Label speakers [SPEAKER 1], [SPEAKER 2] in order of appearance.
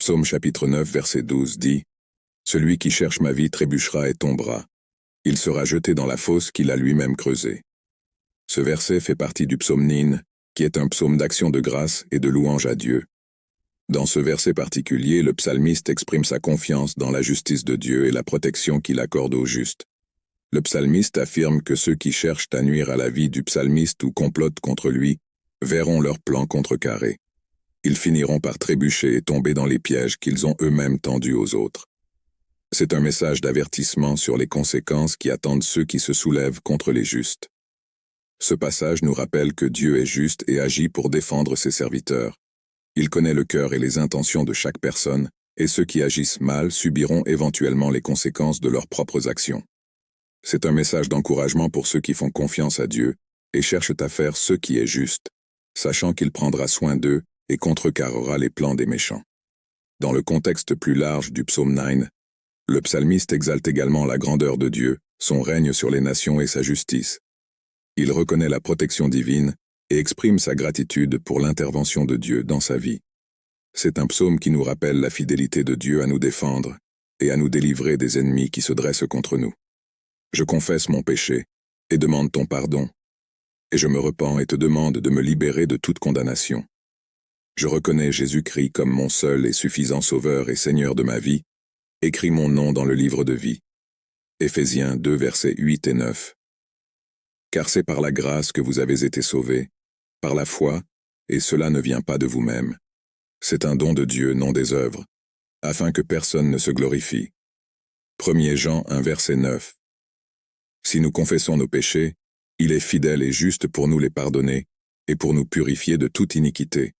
[SPEAKER 1] Psaume chapitre 9 verset 12 dit « Celui qui cherche ma vie trébuchera et tombera. Il sera jeté dans la fosse qu'il a lui-même creusée. » Ce verset fait partie du psaume Nin, qui est un psaume d'action de grâce et de louange à Dieu. Dans ce verset particulier, le psalmiste exprime sa confiance dans la justice de Dieu et la protection qu'il accorde aux justes. Le psalmiste affirme que ceux qui cherchent à nuire à la vie du psalmiste ou complotent contre lui verront leur plan contrecarré. Ils finiront par trébucher et tomber dans les pièges qu'ils ont eux-mêmes tendus aux autres. C'est un message d'avertissement sur les conséquences qui attendent ceux qui se soulèvent contre les justes. Ce passage nous rappelle que Dieu est juste et agit pour défendre ses serviteurs. Il connaît le cœur et les intentions de chaque personne, et ceux qui agissent mal subiront éventuellement les conséquences de leurs propres actions. C'est un message d'encouragement pour ceux qui font confiance à Dieu et cherchent à faire ce qui est juste, sachant qu'il prendra soin d'eux et contrecarrera les plans des méchants. Dans le contexte plus large du psaume 9, le psalmiste exalte également la grandeur de Dieu, son règne sur les nations et sa justice. Il reconnaît la protection divine et exprime sa gratitude pour l'intervention de Dieu dans sa vie. C'est un psaume qui nous rappelle la fidélité de Dieu à nous défendre et à nous délivrer des ennemis qui se dressent contre nous. Je confesse mon péché et demande ton pardon, et je me repens et te demande de me libérer de toute condamnation. Je reconnais Jésus-Christ comme mon seul et suffisant Sauveur et Seigneur de ma vie. Écris mon nom dans le livre de vie. Éphésiens 2 versets 8 et 9. Car c'est par la grâce que vous avez été sauvés, par la foi, et cela ne vient pas de vous-même. C'est un don de Dieu, non des œuvres, afin que personne ne se glorifie. 1 Jean 1 verset 9. Si nous confessons nos péchés, il est fidèle et juste pour nous les pardonner, et pour nous purifier de toute iniquité.